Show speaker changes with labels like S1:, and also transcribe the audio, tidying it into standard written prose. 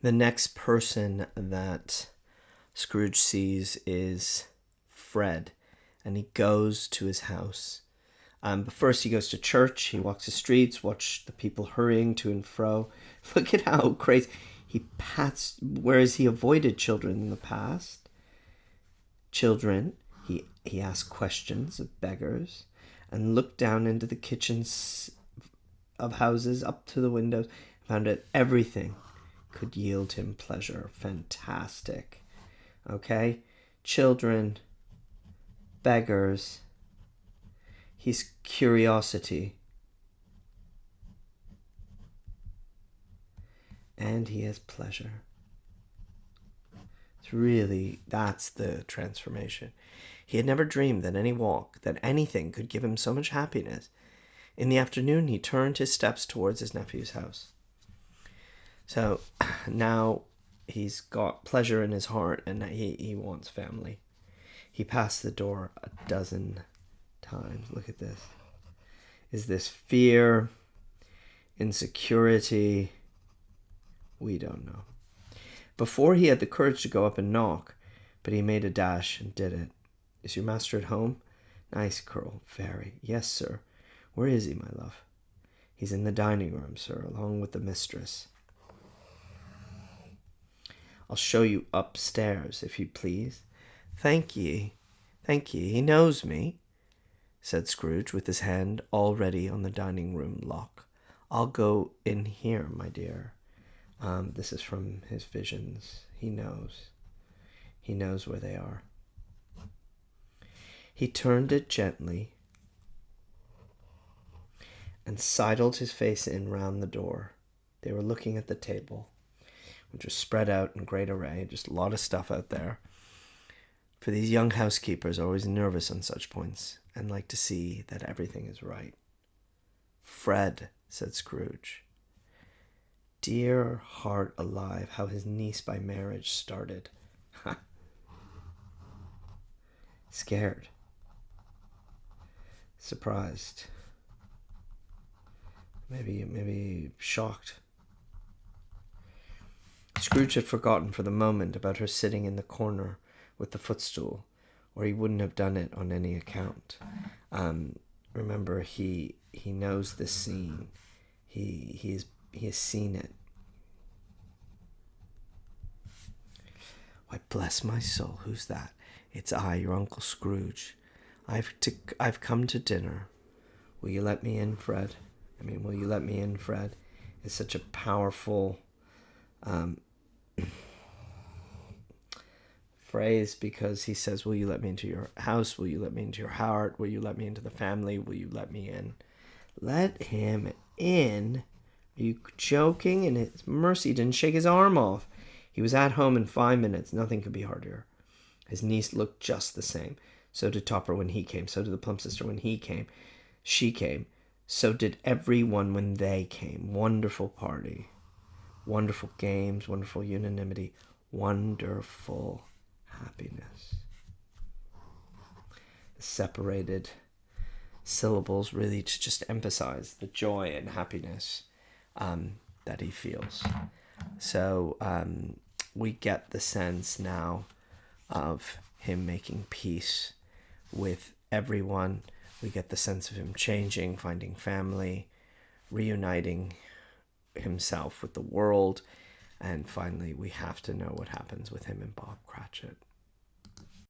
S1: The next person that Scrooge sees is Fred, and he goes to his house. But first he goes to church, he walks the streets, watch the people hurrying to and fro. Look at how crazy. He pats, whereas he avoided children in the past. Children, he asked questions of beggars and looked down into the kitchens of houses up to the windows, found that everything could yield him pleasure. Fantastic. Okay? Children, beggars, his curiosity, and he has pleasure. It's really, that's the transformation. He had never dreamed that any walk, that anything could give him so much happiness. In the afternoon, he turned his steps towards his nephew's house. So now he's got pleasure in his heart, and he wants family. He passed the door a dozen times. Look at this. Is this fear, insecurity? We don't know. Before he had the courage to go up and knock, but he made a dash and did it. Is your master at home? Nice girl, very. Yes, sir. Where is he, my love? He's in the dining room, sir, along with the mistress. I'll show you upstairs, if you please. Thank ye. Thank ye. He knows me, said Scrooge, with his hand already on the dining room lock. I'll go in here, my dear. This is from his visions. He knows. He knows where they are. He turned it gently and sidled his face in round the door. They were looking at the table, which was spread out in great array, just a lot of stuff out there. For these young housekeepers are always nervous on such points and like to see that everything is right. Fred, said Scrooge. Dear heart alive, how his niece by marriage started. Scared. Surprised. Maybe shocked. Scrooge had forgotten for the moment about her sitting in the corner with the footstool, or he wouldn't have done it on any account. Remember, he knows this scene. He has seen it. Why, bless my soul, who's that? It's I, your Uncle Scrooge. I've come to dinner. Will you let me in, Fred? Will you let me in, Fred? It's such a powerful phrase, because he says, will you let me into your house? Will you let me into your heart? Will you let me into the family? Will you let me in? Let him in? Are you joking? And it's mercy, he didn't shake his arm off. He was at home in 5 minutes. Nothing could be harder. His niece looked just the same. So did Topper when he came. So did the plump sister when he came. She came. So did everyone when they came. Wonderful party. Wonderful games. Wonderful unanimity. Wonderful happiness. The separated syllables really to just emphasize the joy and happiness that he feels. So we get the sense now of him making peace with everyone. We get the sense of him changing, finding family, reuniting himself with the world. And finally, we have to know what happens with him and Bob Cratchit.